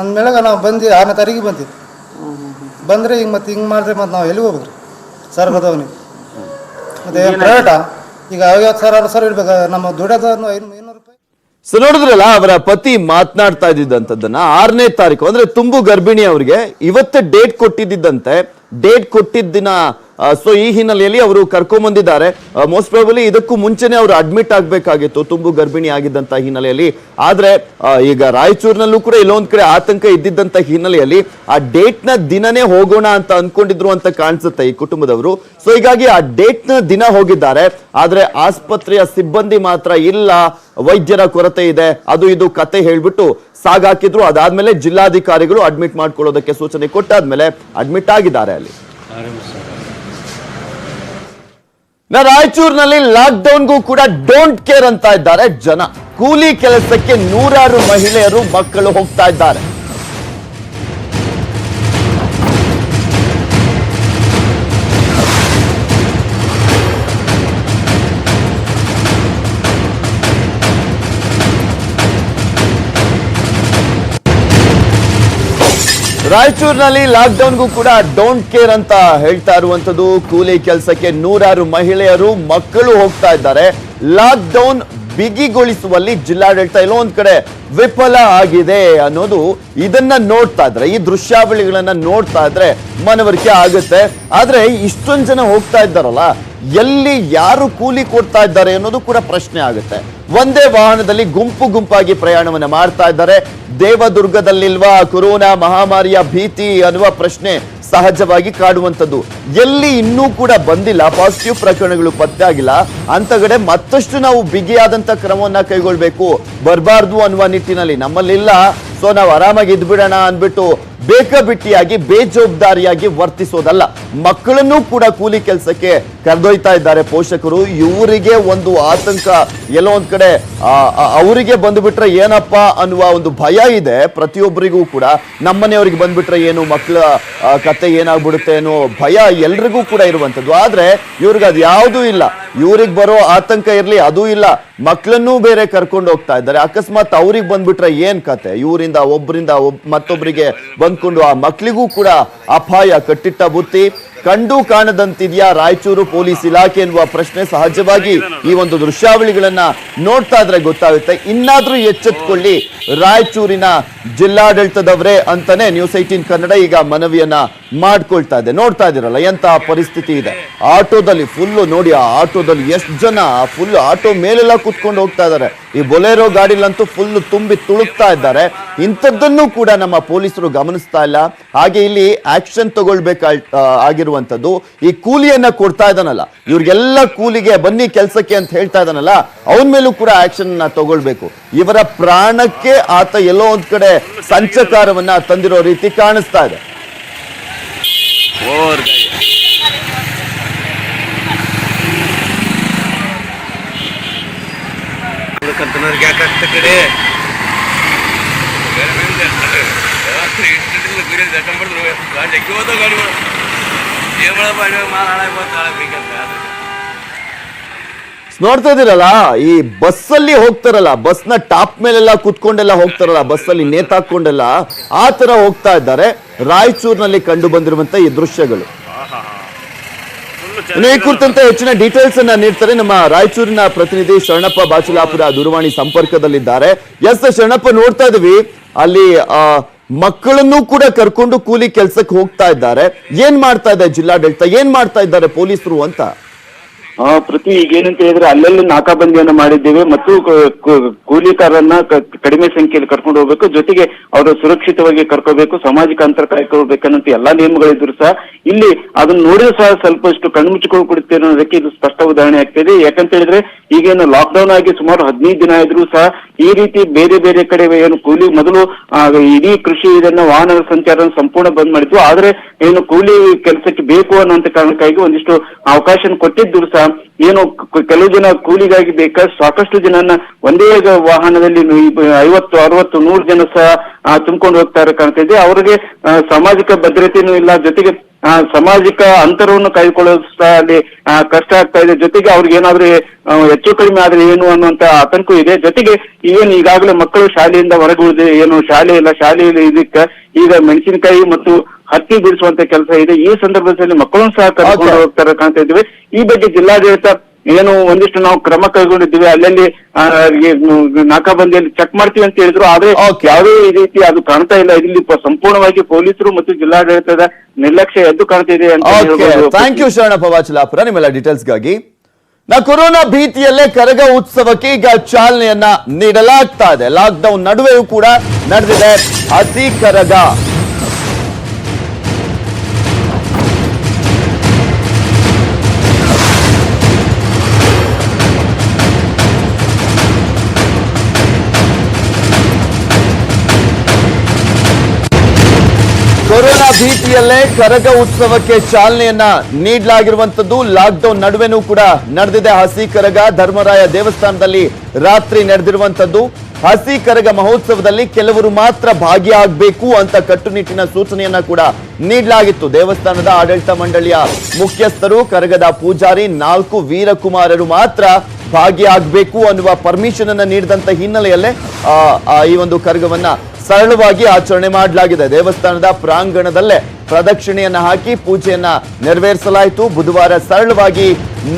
ಅಂದಮೇಲೆ ನಾವು ಬಂದು 6ನೇ ತಾರೀಕಿಗೆ ಬಂತೀವಿ. ಬಂದರೆ ಈಗ ಮತ್ತೆ ಹಿಂಗೆ ಮಾಡಿದ್ರೆ ಮತ್ತೆ ನಾವು ಎಲ್ಲಿ ಹೋಗ್ಬೇಕ್ರಿ? ಸರ್ ಗೊತ್ತವ ನೀವು ಮತ್ತೆ ಪ್ರೈವೇಟಾ? ಈಗ 50,000 ಇಡ್ಬೇಕು, ನಮ್ಮ ದುಡಿಯೋದು 500 ರೂಪಾಯಿ. ಸೊ ನೋಡಿದ್ರಲ್ಲ ಅವರ ಪತಿ ಮಾತನಾಡ್ತಾ ಇದ್ದಿದ್ದಂಥದ್ದನ್ನ 6ನೇ ತಾರೀಕು ಅಂದ್ರೆ ತುಂಬು ಗರ್ಭಿಣಿ ಅವರಿಗೆ ಇವತ್ತು ಡೇಟ್ ಕೊಟ್ಟಿದ್ದಂತೆ. ಡೇಟ್ ಕೊಟ್ಟಿದ್ದ ದಿನ ಸೊ ಈ ಹಿನ್ನೆಲೆಯಲ್ಲಿ ಅವರು ಕರ್ಕೊಂಡ್ಬಂದಿದ್ದಾರೆ. ಮೋಸ್ಟ್ ಪ್ರಾಬಲಿ ಇದಕ್ಕೂ ಮುಂಚೆನೆ ಅವರು ಅಡ್ಮಿಟ್ ಆಗ್ಬೇಕಾಗಿತ್ತು ತುಂಬು ಗರ್ಭಿಣಿ ಆಗಿದ್ದಂತ ಹಿನ್ನೆಲೆಯಲ್ಲಿ. ಆದ್ರೆ ಈಗ ರಾಯಚೂರಿನಲ್ಲೂ ಕೂಡ ಇಲ್ಲೊಂದ್ ಕಡೆ ಆತಂಕ ಇದ್ದಿದ್ದಂತ ಹಿನ್ನೆಲೆಯಲ್ಲಿ ಆ ಡೇಟ್ ನ ದಿನನೇ ಹೋಗೋಣ ಅಂತ ಅನ್ಕೊಂಡಿದ್ರು ಅಂತ ಕಾಣಿಸುತ್ತೆ ಈ ಕುಟುಂಬದವರು. ಸೊ ಹೀಗಾಗಿ ಆ ಡೇಟ್ ನ ದಿನ ಹೋಗಿದ್ದಾರೆ. ಆದ್ರೆ ಆಸ್ಪತ್ರೆಯ ಸಿಬ್ಬಂದಿ ಮಾತ್ರ ಇಲ್ಲ, ವೈದ್ಯರ ಕೊರತೆ ಇದೆ, ಅದು ಇದು ಕತೆ ಹೇಳ್ಬಿಟ್ಟು ಸಾಗಾಕಿದ್ರು. ಅದಾದ್ಮೇಲೆ ಜಿಲ್ಲಾಧಿಕಾರಿಗಳು ಅಡ್ಮಿಟ್ ಮಾಡ್ಕೊಳ್ಳೋದಕ್ಕೆ ಸೂಚನೆ ಕೊಟ್ಟಾದ್ಮೇಲೆ ಅಡ್ಮಿಟ್ ಆಗಿದ್ದಾರೆ ಅಲ್ಲಿ. ರಾಯಚೂರಿನಲ್ಲಿ ಲಾಕ್ ಡೌನ್ಗೂ ಕೂಡ ಡೋಂಟ್ ಕೇರ್ ಅಂತ ಇದ್ದಾರೆ ಜನ. ಕೂಲಿ ಕೆಲಸಕ್ಕೆ ನೂರಾರು ಮಹಿಳೆಯರು ಮಕ್ಕಳು ಹೋಗ್ತಾ ಇದ್ದಾರೆ. ರಾಯಚೂರಿನಲ್ಲಿ ಲಾಕ್ ಡೌನ್ಗೂ ಕೂಡ ಡೋಂಟ್ ಕೇರ್ ಅಂತ ಹೇಳ್ತಾ ಇರುವಂತದ್ದು. ಕೂಲಿ ಕೆಲಸಕ್ಕೆ ನೂರಾರು ಮಹಿಳೆಯರು ಮಕ್ಕಳು ಹೋಗ್ತಾ ಇದ್ದಾರೆ. ಲಾಕ್ ಡೌನ್ ಬಿಗಿಗೊಳಿಸುವಲ್ಲಿ ಜಿಲ್ಲಾಡಳಿತ ಎಲ್ಲೋ ಒಂದ್ ಕಡೆ ವಿಫಲ ಆಗಿದೆ ಅನ್ನೋದು ಇದನ್ನ ನೋಡ್ತಾ ಇದ್ರೆ, ಈ ದೃಶ್ಯಾವಳಿಗಳನ್ನ ನೋಡ್ತಾ ಇದ್ರೆ ಮನವರಿಕೆ ಆಗುತ್ತೆ. ಆದ್ರೆ ಇಷ್ಟೊಂದು ಜನ ಹೋಗ್ತಾ ಇದ್ದಾರಲ್ಲ, ಎಲ್ಲಿ ಯಾರು ಕೂಲಿ ಕೊಡ್ತಾ ಇದ್ದಾರೆ ಅನ್ನೋದು ಕೂಡ ಪ್ರಶ್ನೆ ಆಗುತ್ತೆ. ಒಂದೇ ವಾಹನದಲ್ಲಿ ಗುಂಪು ಗುಂಪಾಗಿ ಪ್ರಯಾಣವನ್ನ ಮಾಡ್ತಾ ಇದ್ದಾರೆ. ದೇವದುರ್ಗದಲ್ಲಿಲ್ವಾ ಕೊರೋನಾ ಮಹಾಮಾರಿಯ ಭೀತಿ ಅನ್ನುವ ಪ್ರಶ್ನೆ ಸಹಜವಾಗಿ ಕಾಡುವಂಥದ್ದು. ಎಲ್ಲಿ ಇನ್ನೂ ಕೂಡ ಬಂದಿಲ್ಲ, ಪಾಸಿಟಿವ್ ಪ್ರಕರಣಗಳು ಪತ್ತೆ ಆಗಿಲ್ಲ ಅಂತ ಕಡೆ ಮತ್ತಷ್ಟು ನಾವು ಬಿಗಿಯಾದಂತ ಕ್ರಮವನ್ನ ಕೈಗೊಳ್ಬೇಕು, ಬರಬಾರ್ದು ಅನ್ನುವ ನಿಟ್ಟಿನಲ್ಲಿ ನಮ್ಮಲ್ಲಿಲ್ಲ, ಸೊ ನಾವು ಆರಾಮಾಗಿ ಇದ್ಬಿಡೋಣ ಅಂದ್ಬಿಟ್ಟು ಬೇಕಾಬಿಟ್ಟಿಯಾಗಿ ಬೇಜವಾಬ್ದಾರಿಯಾಗಿ ವರ್ತಿಸೋದಲ್ಲ. ಮಕ್ಕಳನ್ನೂ ಕೂಡ ಕೂಲಿ ಕೆಲಸಕ್ಕೆ ಕರೆದೊಯ್ತಾ ಇದ್ದಾರೆ ಪೋಷಕರು. ಇವರಿಗೆ ಒಂದು ಆತಂಕ, ಎಲ್ಲೋ ಒಂದ್ ಕಡೆ ಅವರಿಗೆ ಬಂದ್ಬಿಟ್ರೆ ಏನಪ್ಪಾ ಅನ್ನುವ ಒಂದು ಭಯ ಇದೆ ಪ್ರತಿಯೊಬ್ಬರಿಗೂ ಕೂಡ. ನಮ್ಮನೆಯವ್ರಿಗೆ ಬಂದ್ಬಿಟ್ರೆ ಏನು, ಮಕ್ಕಳ ಕತೆ ಏನಾಗ್ಬಿಡುತ್ತೆ ಅನ್ನೋ ಭಯ ಎಲ್ರಿಗೂ ಕೂಡ ಇರುವಂತದ್ದು. ಆದ್ರೆ ಇವ್ರಿಗೆ ಅದು ಯಾವುದೂ ಇಲ್ಲ. ಇವ್ರಿಗೆ ಬರೋ ಆತಂಕ ಇರ್ಲಿ, ಅದೂ ಇಲ್ಲ. ಮಕ್ಕಳನ್ನೂ ಬೇರೆ ಕರ್ಕೊಂಡು ಹೋಗ್ತಾ ಇದ್ದಾರೆ. ಅಕಸ್ಮಾತ್ ಅವ್ರಿಗೆ ಬಂದ್ಬಿಟ್ರೆ ಏನ್ ಕತೆ, ಇವರಿಂದ ಒಬ್ಬರಿಂದ ಮತ್ತೊಬ್ಬರಿಗೆ ಬಂದ್ಕೊಂಡು ಆ ಮಕ್ಕಳಿಗೂ ಕೂಡ ಅಪಾಯ ಕಟ್ಟಿಟ್ಟ ಬುತ್ತಿ. ಕಂಡು ಕಾಣದಂತಿದ್ಯಾ ರಾಯಚೂರು ಪೊಲೀಸ್ ಇಲಾಖೆ ಎನ್ನುವ ಪ್ರಶ್ನೆ ಸಹಜವಾಗಿ ಈ ಒಂದು ದೃಶ್ಯಾವಳಿಗಳನ್ನ ನೋಡ್ತಾ ಇದ್ರೆ ಗೊತ್ತಾಗುತ್ತೆ. ಇನ್ನಾದ್ರೂ ಎಚ್ಚೆತ್ತುಕೊಳ್ಳಿ ರಾಯಚೂರಿನ ಜಿಲ್ಲಾಡಳಿತದವರೇ ಅಂತಾನೆ ನ್ಯೂಸ್ 18 ಕನ್ನಡ ಈಗ ಮನವಿಯನ್ನ ಮಾಡ್ಕೊಳ್ತಾ ಇದೆ. ನೋಡ್ತಾ ಇದ್ದೀರಲ್ಲ ಎಂತಹ ಪರಿಸ್ಥಿತಿ ಇದೆ. ಆಟೋದಲ್ಲಿ ಫುಲ್ ನೋಡಿ, ಆ ಆಟೋದಲ್ಲಿ ಎಷ್ಟು ಜನ ಫುಲ್ ಆಟೋ ಮೇಲೆಲ್ಲ ಕುತ್ಕೊಂಡು ಹೋಗ್ತಾ ಇದ್ದಾರೆ. ಈ ಬೊಲೆರೋ ಗಾಡಿಲಂತೂ ಫುಲ್ ತುಂಬಿ ತುಳುಕ್ತಾ ಇದ್ದಾರೆ. ಇಂಥದ್ದನ್ನು ಕೂಡ ನಮ್ಮ ಪೊಲೀಸರು ಗಮನಿಸ್ತಾ ಇಲ್ಲ. ಹಾಗೆ ಇಲ್ಲಿ ಆಕ್ಷನ್ ತಗೊಳ್ಬೇಕಾಗಿರುವಂತದ್ದು ಈ ಕೂಲಿಯನ್ನ ಕೊಡ್ತಾ ಇದ್ದಾನಲ್ಲ, ಇವ್ರಿಗೆಲ್ಲ ಕೂಲಿಗೆ ಬನ್ನಿ ಕೆಲಸಕ್ಕೆ ಅಂತ ಹೇಳ್ತಾ ಇದ್ದಾನಲ್ಲ, ಅವನ ಮೇಲೂ ಕೂಡ ಆಕ್ಷನ್ ತಗೊಳ್ಬೇಕು. ಇವರ ಪ್ರಾಣಕ್ಕೆ ಆತ ಎಲ್ಲೋ ಒಂದ್ ಕಡೆ ಸಂಚಕಾರವನ್ನ ತಂದಿರೋ ರೀತಿ ಕಾಣಿಸ್ತಾ ಇದೆ. ನೋಡ್ತಾ ಇದೀರಲ್ಲ, ಈ ಬಸ್ಸಲ್ಲಿ ಹೋಗ್ತಾರಲ್ಲ, ಬಸ್ನ ಟಾಪ್ ಮೇಲೆಲ್ಲ ಕುತ್ಕೊಂಡೆಲ್ಲ ಹೋಗ್ತಾರಲ್ಲ, ಬಸ್ಸಲ್ಲಿ ನೇತಾಕೊಂಡೆಲ್ಲ ಆ ತರ ಹೋಗ್ತಾ ಇದ್ದಾರೆ. ರಾಯಚೂರಿನಲ್ಲಿ ಕಂಡು ಬಂದಿರುವಂತ ಈ ದೃಶ್ಯಗಳು. ಈ ಕುರಿತಂತೆ ಹೆಚ್ಚಿನ ಡೀಟೇಲ್ಸ್ ಅನ್ನ ನೀಡ್ತಾರೆ ನಮ್ಮ ರಾಯಚೂರಿನ ಪ್ರತಿನಿಧಿ ಶರಣಪ್ಪ ಬಾಚಲಾಪುರ ದೂರವಾಣಿ ಸಂಪರ್ಕದಲ್ಲಿದ್ದಾರೆ. ಎಸ್ ಶರಣಪ್ಪ, ನೋಡ್ತಾ ಇದೀವಿ ಅಲ್ಲಿ ಮಕ್ಕಳನ್ನು ಕೂಡ ಕರ್ಕೊಂಡು ಕೂಲಿ ಕೆಲಸಕ್ಕೆ ಹೋಗ್ತಾ ಇದ್ದಾರೆ. ಏನ್ ಮಾಡ್ತಾ ಇದೆ ಜಿಲ್ಲಾಡಳಿತ, ಏನ್ ಮಾಡ್ತಾ ಇದ್ದಾರೆ ಪೊಲೀಸರು ಅಂತ? ಪ್ರತಿ ಈಗ ಏನಂತ ಹೇಳಿದ್ರೆ ಅಲ್ಲಲ್ಲಿ ನಾಕಾಬಂದಿಯನ್ನ ಮಾಡಿದ್ದೇವೆ ಮತ್ತು ಕೂಲಿಕಾರರನ್ನ ಕಡಿಮೆ ಸಂಖ್ಯೆಯಲ್ಲಿ ಕರ್ಕೊಂಡು ಹೋಗ್ಬೇಕು, ಜೊತೆಗೆ ಅವರು ಸುರಕ್ಷಿತವಾಗಿ ಕರ್ಕೋಬೇಕು, ಸಾಮಾಜಿಕ ಅಂತರ ಕಾಯ್ಕೊಳ್ಬೇಕನ್ನಂತ ಎಲ್ಲಾ ನಿಯಮಗಳಿದ್ರು ಸಹ ಇಲ್ಲಿ ಅದನ್ನ ನೋಡಿದ್ರು ಸಹ ಸ್ವಲ್ಪಷ್ಟು ಕಣ್ಮುಚ್ಚಿಕೊಂಡು ಕೊಡುತ್ತೆ ಅನ್ನೋದಕ್ಕೆ ಇದು ಸ್ಪಷ್ಟ ಉದಾಹರಣೆ ಆಗ್ತಿದೆ. ಯಾಕಂತ ಹೇಳಿದ್ರೆ ಈಗೇನು ಲಾಕ್ ಡೌನ್ ಆಗಿ ಸುಮಾರು 15 ದಿನ ಆದ್ರೂ ಸಹ ಈ ರೀತಿ ಬೇರೆ ಬೇರೆ ಕಡೆ ಏನು ಕೂಲಿ ಮೊದಲು ಇಡೀ ಕೃಷಿ ಇದನ್ನ ವಾಹನದ ಸಂಚಾರ ಸಂಪೂರ್ಣ ಬಂದ್ ಮಾಡಿದ್ವು. ಆದ್ರೆ ಏನು ಕೂಲಿ ಕೆಲಸಕ್ಕೆ ಬೇಕು ಅನ್ನುವಂತ ಕಾರಣಕ್ಕಾಗಿ ಒಂದಿಷ್ಟು ಅವಕಾಶ ಕೊಟ್ಟಿದ್ರು ಸಹ ಏನು ಕೆಲವು ಜನ ಕೂಲಿಗಾಗಿ ಸಾಕಷ್ಟು ಜನನ್ನ ಒಂದೇ ವಾಹನದಲ್ಲಿ 50, 60, 100 ಜನ ಸಹ ತುಂಬಿಕೊಂಡು ಹೋಗ್ತಾ ಕಾಣ್ತಾ ಇದೆ. ಅವರಿಗೆ ಸಾಮಾಜಿಕ ಭದ್ರತೆನೂ ಇಲ್ಲ, ಜೊತೆಗೆ ಸಾಮಾಜಿಕ ಅಂತರವನ್ನು ಕಾಯ್ಕೊಳ್ಳೋದು ಸಹ ಅಲ್ಲಿ ಕಷ್ಟ ಆಗ್ತಾ ಇದೆ. ಜೊತೆಗೆ ಅವ್ರಿಗೆ ಏನಾದ್ರೂ ಹೆಚ್ಚು ಕಡಿಮೆ ಆದ್ರೆ ಏನು ಅನ್ನುವಂತ ಆತಂಕ ಇದೆ. ಜೊತೆಗೆ ಏನು ಈಗಾಗಲೇ ಮಕ್ಕಳು ಶಾಲೆಯಿಂದ ಹೊರಗುಳಿದೆ, ಏನು ಶಾಲೆ ಇಲ್ಲ, ಶಾಲೆಯಲ್ಲಿ ಇದಕ್ಕೆ ಈಗ ಮೆಣಸಿನಕಾಯಿ ಮತ್ತು ಹತ್ತಿ ಬಿಡಿಸುವಂತ ಕೆಲಸ ಇದೆ. ಈ ಸಂದರ್ಭದಲ್ಲಿ ಮಕ್ಕಳನ್ನು ಸಹ ಕರ್ಕೊಂಡು ಹೋಗ್ತಾರೆ ಕಾಣ್ತಾ ಇದ್ದೇವೆ. ಈ ಬಗ್ಗೆ ಜಿಲ್ಲಾಡಳಿತ ಏನು ಒಂದಿಷ್ಟು ನಾವು ಕ್ರಮ ಕೈಗೊಂಡಿದ್ದೀವಿ, ಅಲ್ಲಲ್ಲಿ ನಾಕಾಬಂದಿಯಲ್ಲಿ ಚೆಕ್ ಮಾಡ್ತೀವಿ ಅಂತ ಹೇಳಿದ್ರು. ಆದ್ರೆ ಯಾವುದೇ ರೀತಿ ಅದು ಕಾಣ್ತಾ ಇಲ್ಲ. ಇಲ್ಲಿ ಸಂಪೂರ್ಣವಾಗಿ ಪೊಲೀಸರು ಮತ್ತು ಜಿಲ್ಲಾಡಳಿತದ ನಿರ್ಲಕ್ಷ್ಯ ಎದ್ದು ಕಾಣ್ತಿದೆ ಅಂತ ಹೇಳ್ಬೋದು. ಥ್ಯಾಂಕ್ ಯು ಶರಣಪ್ಪ ವಾಚಲಾಪುರ ನಿಮ್ಮೆಲ್ಲ ಡೀಟೇಲ್ಸ್ಗಾಗಿ. ಕೊರೋನಾ ಭೀತಿಯಲ್ಲೇ ಕರಗ ಉತ್ಸವಕ್ಕೆ ಈಗ ಚಾಲನೆಯನ್ನ ನೀಡಲಾಗ್ತಾ ಇದೆ. ಲಾಕ್ಡೌನ್ ನಡುವೆಯೂ ಕೂಡ ನಡೆದಿದೆ ಹಸಿ ಕರಗ. ಕೊರೋನಾ ಭೀತಿಯಲ್ಲೇ ಕರಗ ಉತ್ಸವಕ್ಕೆ ಚಾಲನೆಯನ್ನ ನೀಡಲಾಗಿರುವಂತದ್ದು. ಲಾಕ್ಡೌನ್ ನಡುವೆನೂ ಕೂಡ ನಡೆದಿದೆ ಹಸಿ ಕರಗ. ಧರ್ಮರಾಯ ದೇವಸ್ಥಾನದಲ್ಲಿ ರಾತ್ರಿ ನಡೆದಿರುವಂತದ್ದು. ಹಸಿ ಕರಗ ಮಹೋತ್ಸವದಲ್ಲಿ ಕೆಲವರು ಮಾತ್ರ ಭಾಗಿಯಾಗಬೇಕು ಅಂತ ಕಟ್ಟುನಿಟ್ಟಿನ ಸೂಚನೆಯನ್ನ ಕೂಡ ನೀಡಲಾಗಿತ್ತು. ದೇವಸ್ಥಾನದ ಆಡಳಿತ ಮಂಡಳಿಯ ಮುಖ್ಯಸ್ಥರು, ಕರಗದ ಪೂಜಾರಿ, 4 ವೀರಕುಮಾರರು ಮಾತ್ರ ಭಾಗಿಯಾಗಬೇಕು ಅನ್ನುವ ಪರ್ಮಿಷನ್ ಅನ್ನ ನೀಡಿದಂತ ಹಿನ್ನೆಲೆಯಲ್ಲೇ ಈ ಒಂದು ಕರಗವನ್ನ ಸರಳವಾಗಿ ಆಚರಣೆ ಮಾಡಲಾಗಿದೆ. ದೇವಸ್ಥಾನದ ಪ್ರಾಂಗಣದಲ್ಲೇ ಪ್ರದಕ್ಷಿಣೆಯನ್ನ ಹಾಕಿ ಪೂಜೆಯನ್ನ ನೆರವೇರಿಸಲಾಯಿತು. ಬುಧವಾರ ಸರಳವಾಗಿ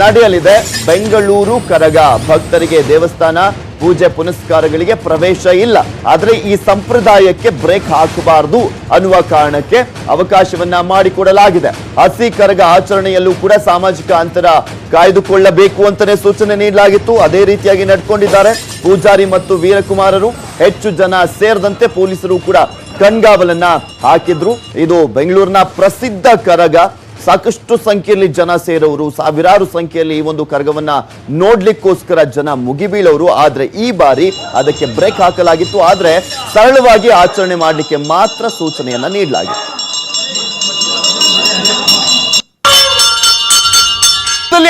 ನಡೆಯಲಿದೆ ಬೆಂಗಳೂರು ಕರಗ. ಭಕ್ತರಿಗೆ ದೇವಸ್ಥಾನ ಪೂಜೆ ಪುನಸ್ಕಾರಗಳಿಗೆ ಪ್ರವೇಶ ಇಲ್ಲ. ಆದರೆ ಈ ಸಂಪ್ರದಾಯಕ್ಕೆ ಬ್ರೇಕ್ ಹಾಕಬಾರದು ಅನ್ನುವ ಕಾರಣಕ್ಕೆ ಅವಕಾಶವನ್ನ ಮಾಡಿಕೊಡಲಾಗಿದೆ. ಹಸಿ ಕರಗ ಆಚರಣೆಯಲ್ಲೂ ಕೂಡ ಸಾಮಾಜಿಕ ಅಂತರ ಕಾಯ್ದುಕೊಳ್ಳಬೇಕು ಅಂತಾನೆ ಸೂಚನೆ ನೀಡಲಾಗಿತ್ತು. ಅದೇ ರೀತಿಯಾಗಿ ನಡ್ಕೊಂಡಿದ್ದಾರೆ ಪೂಜಾರಿ ಮತ್ತು ವೀರಕುಮಾರರು. ಹೆಚ್ಚು ಜನ ಸೇರಿದಂತೆ ಪೊಲೀಸರು ಕೂಡ ಕಣ್ಗಾವಲನ್ನ ಹಾಕಿದ್ರು. ಇದು ಬೆಂಗಳೂರಿನ ಪ್ರಸಿದ್ಧ ಕರಗ. ಸಾಕಷ್ಟು ಸಂಖ್ಯೆಯಲ್ಲಿ ಜನ ಸೇರೋರು, ಸಾವಿರಾರು ಸಂಖ್ಯೆಯಲ್ಲಿ ಈ ಒಂದು ಕರಗವನ್ನ ನೋಡ್ಲಿಕ್ಕೋಸ್ಕರ ಜನ ಮುಗಿಬೀಳೋರು. ಆದ್ರೆ ಈ ಬಾರಿ ಅದಕ್ಕೆ ಬ್ರೇಕ್ ಹಾಕಲಾಗಿತ್ತು. ಆದ್ರೆ ಸರಳವಾಗಿ ಆಚರಣೆ ಮಾಡಲಿಕ್ಕೆ ಮಾತ್ರ ಸೂಚನೆಯನ್ನ ನೀಡಲಾಗಿತ್ತು.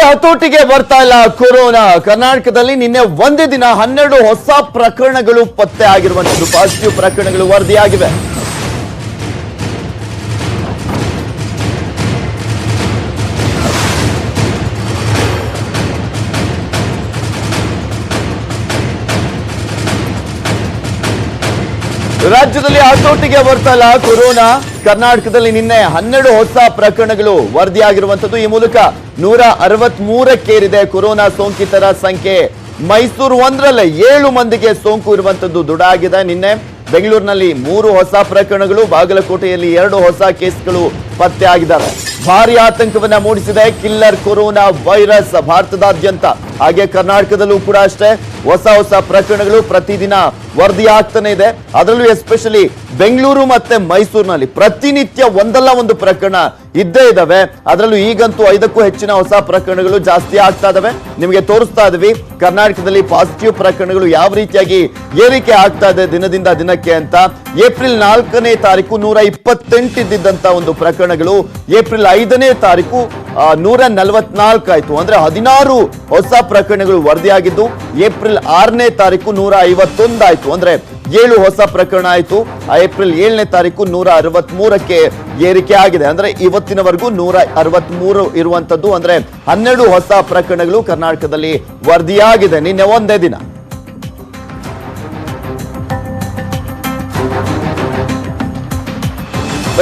ಹತೋಟಿಗೆ ಬರ್ತಾ ಇಲ್ಲ ಕೊರೋನಾ. ಕರ್ನಾಟಕದಲ್ಲಿ ನಿನ್ನೆ ಒಂದೇ ದಿನ 12 ಹೊಸ ಪ್ರಕರಣಗಳು ಪತ್ತೆ ಆಗಿರುವಂತದ್ದು, ಪಾಸಿಟಿವ್ ಪ್ರಕರಣಗಳು ವರದಿಯಾಗಿವೆ. ರಾಜ್ಯದಲ್ಲಿ ಹತೋಟಿಗೆ ಬರ್ತಾ ಇಲ್ಲ ಕೊರೋನಾ. ಕರ್ನಾಟಕದಲ್ಲಿ ನಿನ್ನೆ 12 ಹೊಸ ಪ್ರಕರಣಗಳು ವರದಿಯಾಗಿರುವಂತದ್ದು. ಈ ಮೂಲಕ 163ಕ್ಕೇರಿದೆ ಕೊರೋನಾ ಸೋಂಕಿತರ ಸಂಖ್ಯೆ. ಮೈಸೂರು ಒಂದರಲ್ಲೇ 7 ಮಂದಿಗೆ ಸೋಂಕು ಇರುವಂತದ್ದು ದೃಢ ಆಗಿದೆ. ನಿನ್ನೆ ಬೆಂಗಳೂರಿನಲ್ಲಿ 3 ಹೊಸ ಪ್ರಕರಣಗಳು, ಬಾಗಲಕೋಟೆಯಲ್ಲಿ 2 ಹೊಸ ಕೇಸ್ಗಳು ಪತ್ತೆ ಆಗಿದ್ದಾವೆ. ಭಾರಿ ಆತಂಕವನ್ನ ಮೂಡಿಸಿದೆ ಕಿಲ್ಲರ್ ಕೊರೋನಾ ವೈರಸ್ ಭಾರತದಾದ್ಯಂತ. ಹಾಗೆ ಕರ್ನಾಟಕದಲ್ಲೂ ಕೂಡ ಅಷ್ಟೇ ಹೊಸ ಪ್ರಕರಣಗಳು ಪ್ರತಿದಿನ ವರದಿಯಾಗ್ತಾನೆ ಇದೆ. ಅದರಲ್ಲೂ ಎಸ್ಪೆಷಲಿ ಬೆಂಗಳೂರು ಮತ್ತೆ ಮೈಸೂರಿನಲ್ಲಿ ಪ್ರತಿನಿತ್ಯ ಒಂದಲ್ಲ ಒಂದು ಪ್ರಕರಣ ಇದ್ದೇ ಇದಾವೆ. ಅದರಲ್ಲೂ ಈಗಂತೂ 5ಕ್ಕೂ ಹೆಚ್ಚಿನ ಹೊಸ ಪ್ರಕರಣಗಳು ಜಾಸ್ತಿ ಆಗ್ತಾ ಇದಾವೆ. ನಿಮಗೆ ತೋರಿಸ್ತಾ ಇದೀವಿ ಕರ್ನಾಟಕದಲ್ಲಿ ಪಾಸಿಟಿವ್ ಪ್ರಕರಣಗಳು ಯಾವ ರೀತಿಯಾಗಿ ಏರಿಕೆ ಆಗ್ತಾ ಇದೆ ದಿನದಿಂದ ದಿನಕ್ಕೆ ಅಂತ. ಏಪ್ರಿಲ್ 4ನೇ ತಾರೀಕು 128 ಇದ್ದಿದ್ದಂತ ಒಂದು ಪ್ರಕರಣಗಳು ಏಪ್ರಿಲ್ 5ನೇ ತಾರೀಕು 144 ಆಯ್ತು. ಅಂದ್ರೆ 16 ಹೊಸ ಪ್ರಕರಣಗಳು ವರದಿಯಾಗಿದ್ದು. ಏಪ್ರಿಲ್ 6ನೇ ತಾರೀಕು 151 ಆಯ್ತು. ಅಂದ್ರೆ 7 ಹೊಸ ಪ್ರಕರಣ ಆಯ್ತು. ಏಪ್ರಿಲ್ 7ನೇ ತಾರೀಕು 163ಕ್ಕೆ ಏರಿಕೆ ಆಗಿದೆ. ಅಂದ್ರೆ ಇವತ್ತಿನವರೆಗೂ 163 ಇರುವಂತದ್ದು. ಅಂದ್ರೆ 12 ಹೊಸ ಪ್ರಕರಣಗಳು ಕರ್ನಾಟಕದಲ್ಲಿ ವರದಿಯಾಗಿದೆ ನಿನ್ನೆ ಒಂದೇ ದಿನ.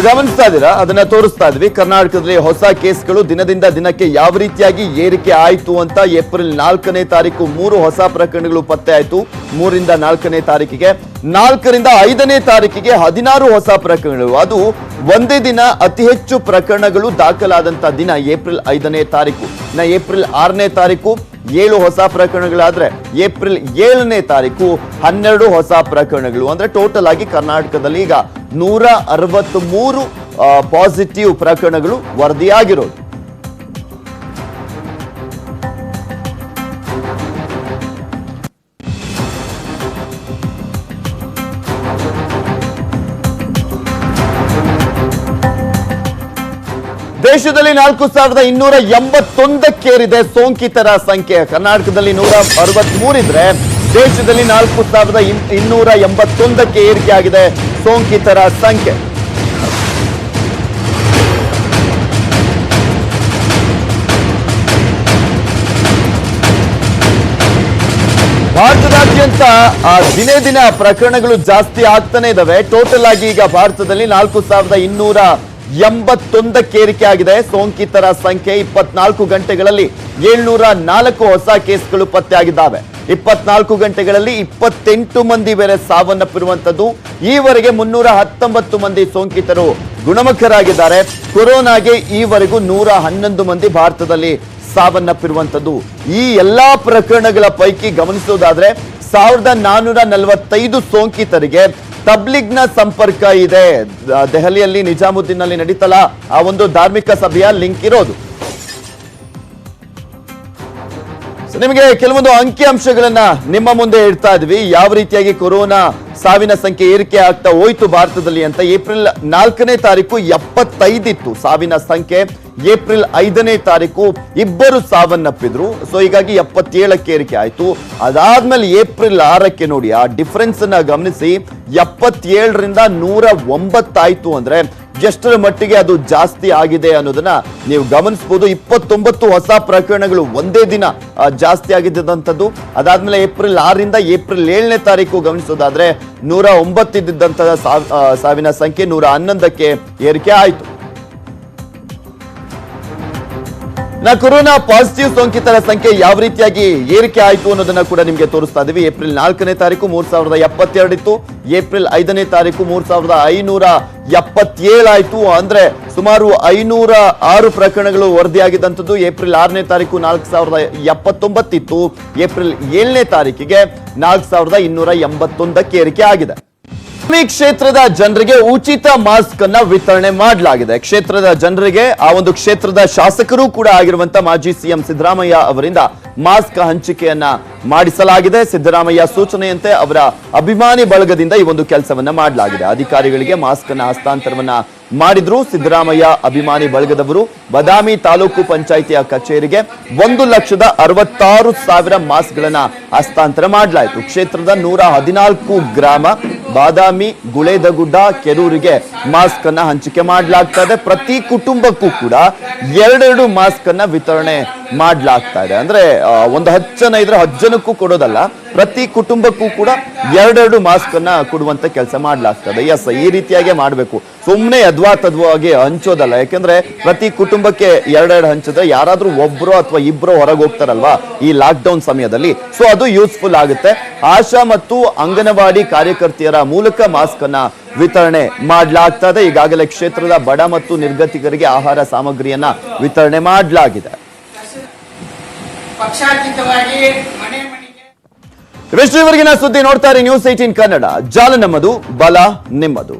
ಗಮನಿಸ್ತಾ ಇದ್ದೀರಾ, ಅದನ್ನ ತೋರಿಸ್ತಾ ಇದ್ವಿ. ಕರ್ನಾಟಕದಲ್ಲಿ ಹೊಸ ಕೇಸ್ಗಳು ದಿನದಿಂದ ದಿನಕ್ಕೆ ಯಾವ ರೀತಿಯಾಗಿ ಏರಿಕೆ ಆಯ್ತು ಅಂತ. ಏಪ್ರಿಲ್ 4ನೇ ತಾರೀಕು 3 ಹೊಸ ಪ್ರಕರಣಗಳು ಪತ್ತೆ ಆಯ್ತು. 3ರಿಂದ 4ನೇ ತಾರೀಕಿಗೆ, 4ರಿಂದ 5ನೇ ತಾರೀಕಿಗೆ 16 ಹೊಸ ಪ್ರಕರಣಗಳು. ಅದು ಒಂದೇ ದಿನ ಅತಿ ಹೆಚ್ಚು ಪ್ರಕರಣಗಳು ದಾಖಲಾದಂತ ದಿನ ಏಪ್ರಿಲ್ 5ನೇ ತಾರೀಕು. ಏಪ್ರಿಲ್ 6ನೇ ತಾರೀಕು 7 ಹೊಸ ಪ್ರಕರಣಗಳಾದ್ರೆ ಏಪ್ರಿಲ್ 7ನೇ ತಾರೀಕು 12 ಹೊಸ ಪ್ರಕರಣಗಳು. ಅಂದ್ರೆ ಟೋಟಲ್ ಆಗಿ ಕರ್ನಾಟಕದಲ್ಲಿ ಈಗ 163 ಪಾಸಿಟಿವ್ ಪ್ರಕರಣಗಳು ವರದಿಯಾಗಿರೋದು. ದೇಶದಲ್ಲಿ 4281ಕ್ಕೇರಿದೆ ಸೋಂಕಿತರ ಸಂಖ್ಯೆ. ಕರ್ನಾಟಕದಲ್ಲಿ 163 ಇದ್ರೆ ದೇಶದಲ್ಲಿ 4281ಕ್ಕೆ ಏರಿಕೆ ಆಗಿದೆ ಸೋಂಕಿತರ ಸಂಖ್ಯೆ. ಭಾರತದಾದ್ಯಂತ ದಿನೇ ದಿನ ಪ್ರಕರಣಗಳು ಜಾಸ್ತಿ ಆಗ್ತಾನೆ ಇದಾವೆ. ಟೋಟಲ್ ಆಗಿ ಈಗ ಭಾರತದಲ್ಲಿ 4281 81ಕ್ಕೆ ಏರಿಕೆ ಆಗಿದೆ. ಸೋಂಕಿತರ ಸಂಖ್ಯೆ 24 ಗಂಟೆಗಳಲ್ಲಿ 704 ಹೊಸ ಕೇಸ್ಗಳು ಪತ್ತೆಯಾಗಿದ್ದಾವೆ. 24 ಗಂಟೆಗಳಲ್ಲಿ 28 ಮಂದಿ ಬೇರೆ ಸಾವನ್ನಪ್ಪಿರುವಂತದ್ದು. ಈವರೆಗೆ 319 ಮಂದಿ ಸೋಂಕಿತರು ಗುಣಮುಖರಾಗಿದ್ದಾರೆ. ಕೊರೋನಾಗೆ ಈವರೆಗೂ 111 ಮಂದಿ ಭಾರತದಲ್ಲಿ ಸಾವನ್ನಪ್ಪಿರುವಂತದ್ದು. ಈ ಎಲ್ಲಾ ಪ್ರಕರಣಗಳ ಪೈಕಿ ಗಮನಿಸುವುದಾದ್ರೆ 1445 ಸೋಂಕಿತರಿಗೆ ತಬ್ಲಿಗ್ನ ಸಂಪರ್ಕ ಇದೆ. ದೆಹಲಿಯಲ್ಲಿ ನಿಜಾಮುದ್ದೀನ್ ನಲ್ಲಿ ನಡೀತಲ್ಲ ಆ ಒಂದು ಧಾರ್ಮಿಕ ಸಭೆಯ ಲಿಂಕ್ ಇರೋದು. ನಿಮಗೆ ಕೆಲವೊಂದು ಅಂಕಿ ಅಂಶಗಳನ್ನ ನಿಮ್ಮ ಮುಂದೆ ಇಡ್ತಾ ಇದ್ವಿ. ಯಾವ ರೀತಿಯಾಗಿ ಕೊರೋನಾ ಸಾವಿನ ಸಂಖ್ಯೆ ಏರಿಕೆ ಆಗ್ತಾ ಹೋಯ್ತು ಭಾರತದಲ್ಲಿ ಅಂತ. ಏಪ್ರಿಲ್ 4ನೇ ತಾರೀಕು 75 ಇತ್ತು ಸಾವಿನ ಸಂಖ್ಯೆ. ಏಪ್ರಿಲ್ 5ನೇ ತಾರೀಕು 2 ಸಾವನ್ನಪ್ಪಿದ್ರು. ಸೊ ಹೀಗಾಗಿ 77ಕ್ಕೆ ಏರಿಕೆ ಆಯ್ತು. ಅದಾದ್ಮೇಲೆ ಏಪ್ರಿಲ್ 6ಕ್ಕೆ ನೋಡಿ ಆ ಡಿಫರೆನ್ಸ್ ಅನ್ನ ಗಮನಿಸಿ. 77ರಿಂದ 109 ಆಯ್ತು ಅಂದ್ರೆ ಎಷ್ಟರ ಮಟ್ಟಿಗೆ ಅದು ಜಾಸ್ತಿ ಆಗಿದೆ ಅನ್ನೋದನ್ನ ನೀವು ಗಮನಿಸಬಹುದು. 29 ಹೊಸ ಪ್ರಕರಣಗಳು ಒಂದೇ ದಿನ ಜಾಸ್ತಿ ಆಗಿದ್ದಂಥದ್ದು. ಅದಾದ್ಮೇಲೆ ಏಪ್ರಿಲ್ 6ರಿಂದ ಏಪ್ರಿಲ್ 7ನೇ ತಾರೀಕು ಗಮನಿಸೋದಾದ್ರೆ 109 ಇದ್ದಂತಹ ಸಾವಿನ ಸಂಖ್ಯೆ 111ಕ್ಕೆ ಏರಿಕೆ ಆಯಿತು. ಕೊರೋನಾ ಪಾಸಿಟಿವ್ ಸೋಂಕಿತರ ಸಂಖ್ಯೆ ಯಾವ ರೀತಿಯಾಗಿ ಏರಿಕೆ ಆಯಿತು ಅನ್ನೋದನ್ನ ಕೂಡ ನಿಮಗೆ ತೋರಿಸ್ತಾ ಇದೀವಿ. ಏಪ್ರಿಲ್ 4ನೇ ತಾರೀಕು 3072 ಇತ್ತು. ಏಪ್ರಿಲ್ 5ನೇ ತಾರೀಕು 3577 ಆಯಿತು. ಅಂದ್ರೆ ಸುಮಾರು 506 ಪ್ರಕರಣಗಳು ವರದಿಯಾಗಿದ್ದಂಥದ್ದು. ಏಪ್ರಿಲ್ 6ನೇ ತಾರೀಕು 4079 ಇತ್ತು. ಏಪ್ರಿಲ್ 7ನೇ ತಾರೀಕಿಗೆ 4281ಕ್ಕೆ ಏರಿಕೆ ಆಗಿದೆ. ಕ್ಷೇತ್ರದ ಜನರಿಗೆ ಉಚಿತ ಮಾಸ್ಕ್ ಅನ್ನ ವಿತರಣೆ ಮಾಡಲಾಗಿದೆ. ಕ್ಷೇತ್ರದ ಜನರಿಗೆ ಆ ಒಂದು ಕ್ಷೇತ್ರದ ಶಾಸಕರು ಕೂಡ ಆಗಿರುವಂತಹ ಮಾಜಿ ಸಿಎಂ ಸಿದ್ದರಾಮಯ್ಯ ಅವರಿಂದ ಮಾಸ್ಕ್ ಹಂಚಿಕೆಯನ್ನ ಮಾಡಿಸಲಾಗಿದೆ. ಸಿದ್ದರಾಮಯ್ಯ ಸೂಚನೆಯಂತೆ ಅವರ ಅಭಿಮಾನಿ ಬಳಗದಿಂದ ಈ ಒಂದು ಕೆಲಸವನ್ನ ಮಾಡಲಾಗಿದೆ. ಅಧಿಕಾರಿಗಳಿಗೆ ಮಾಸ್ಕ್ ಅನ್ನ ಹಸ್ತಾಂತರವನ್ನ ಮಾಡಿದ್ರು. ಸಿದ್ದರಾಮಯ್ಯ ಅಭಿಮಾನಿ ಬಳಗದವರು ಬದಾಮಿ ತಾಲೂಕು ಪಂಚಾಯಿತಿಯ ಕಚೇರಿಗೆ 1,66,000 ಮಾಸ್ಕ್ ಗಳನ್ನ ಹಸ್ತಾಂತರ ಮಾಡಲಾಯಿತು. ಕ್ಷೇತ್ರದ 114 ಗ್ರಾಮ ಬಾದಾಮಿ, ಗುಳೇದಗುಡ್ಡ, ಕೆರೂರಿಗೆ ಮಾಸ್ಕ್ ಅನ್ನ ಹಂಚಿಕೆ ಮಾಡಲಾಗ್ತಾ ಇದೆ. ಪ್ರತಿ ಕುಟುಂಬಕ್ಕೂ ಕೂಡ 2 ಮಾಸ್ಕ್ ಅನ್ನ ವಿತರಣೆ ಮಾಡಲಾಗ್ತಾ ಇದೆ. ಅಂದ್ರೆ ಒಂದು 10 ಜನ ಇದ್ರೆ 10 ಜನಕ್ಕೂ ಕೊಡೋದಲ್ಲ, ಪ್ರತಿ ಕುಟುಂಬಕ್ಕೂ ಕೂಡ 2 ಮಾಸ್ಕ್ ಅನ್ನ ಕೊಡುವಂತ ಕೆಲಸ ಮಾಡಲಾಗ್ತದೆ. ಎಸ್, ಈ ರೀತಿಯಾಗಿ ಮಾಡಬೇಕು. ಸುಮ್ಮನೆ ತದ್ವಾಗಿ ಹಂಚೋದಲ್ಲ. ಯಾಕೆಂದ್ರೆ ಪ್ರತಿ ಕುಟುಂಬಕ್ಕೆ 2 ಹಂಚಿದ್ರೆ ಯಾರಾದ್ರೂ ಒಬ್ರು ಅಥವಾ ಇಬ್ರು ಹೊರಗೆ ಹೋಗ್ತಾರಲ್ವಾ ಈ ಲಾಕ್ ಡೌನ್ ಸಮಯದಲ್ಲಿ, ಸೊ ಅದು ಯೂಸ್ಫುಲ್ ಆಗುತ್ತೆ. ಆಶಾ ಮತ್ತು ಅಂಗನವಾಡಿ ಕಾರ್ಯಕರ್ತೆಯರ ಮೂಲಕ ಮಾಸ್ಕ್ ಅನ್ನ ವಿತರಣೆ ಮಾಡಲಾಗ್ತದೆ. ಈಗಾಗಲೇ ಕ್ಷೇತ್ರದ ಬಡ ಮತ್ತು ನಿರ್ಗತಿಕರಿಗೆ ಆಹಾರ ಸಾಮಗ್ರಿಯನ್ನ ವಿತರಣೆ ಮಾಡಲಾಗಿದೆ. ಇವೆಷ್ಟು ಇವರೆಗಿನ ಸುದ್ದಿ. ನೋಡ್ತಾರೆ ನ್ಯೂಸ್ 18 ಕನ್ನಡ. ಜಾಲ ನಮ್ಮದು, ಬಲ ನಿಮ್ಮದು.